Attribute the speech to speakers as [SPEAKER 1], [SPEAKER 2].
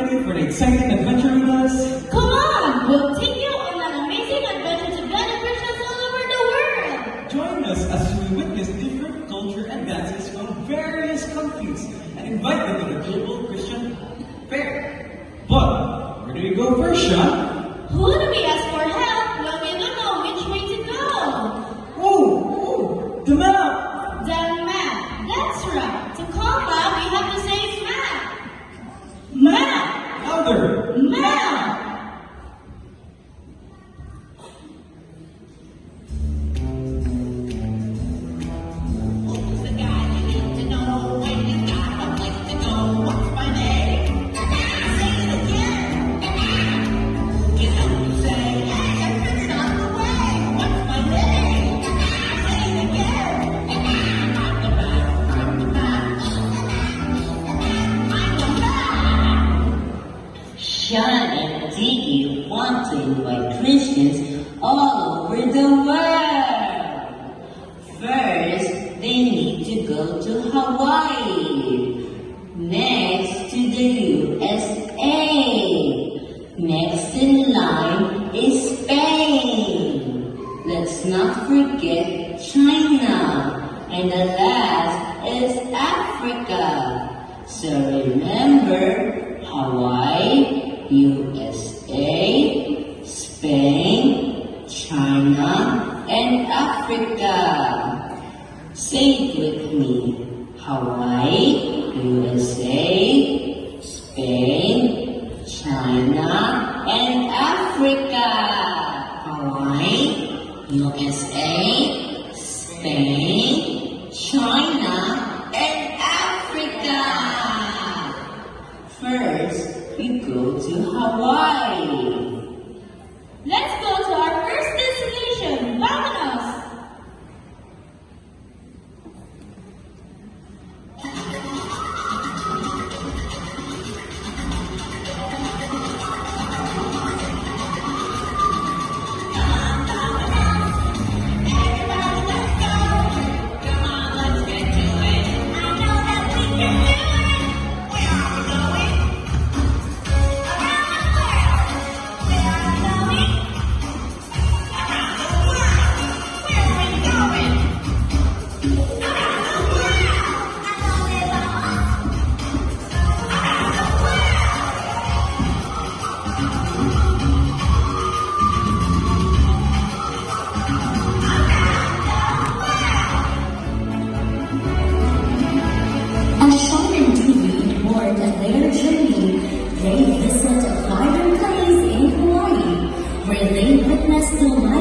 [SPEAKER 1] ready for an exciting adventure with us?
[SPEAKER 2] Come on! We'll take you on an amazing adventure to visit Christians all over the world!
[SPEAKER 1] Join us as we witness different culture and dances from various countries and invite them to the Global Christian Fair. But, where do we go first, Sean?
[SPEAKER 2] Who do we ask for help when we don't know which way to go?
[SPEAKER 1] Oh, the map!
[SPEAKER 2] The map! That's right! To call map, we have to say map!
[SPEAKER 1] Map! Louder!
[SPEAKER 2] Map!
[SPEAKER 3] Who's the guy you need to know when you got a place to go? What's my name? Say it again. Can help you say, hey, I figured out the way. What's my name? Say it again. I'm the map. I'm the map. I'm the map.
[SPEAKER 4] Sean and Diggy want to invite Christians all over the world. First, they need to go to Hawaii. Next, to the USA. Next in line is Spain. Let's not forget China. And the last is Africa. So remember, Hawaii, USA, Spain, China, and Africa. Say it with me. Hawaii, USA, Spain, China, and Africa. Hawaii, USA, Spain, China, and Africa. First, we go to Hawaii.
[SPEAKER 2] Let's go to our first destination! Vámonos!
[SPEAKER 5] As Sean and Dee embark on their journey, they visit a garden place in Hawaii, where they witness the life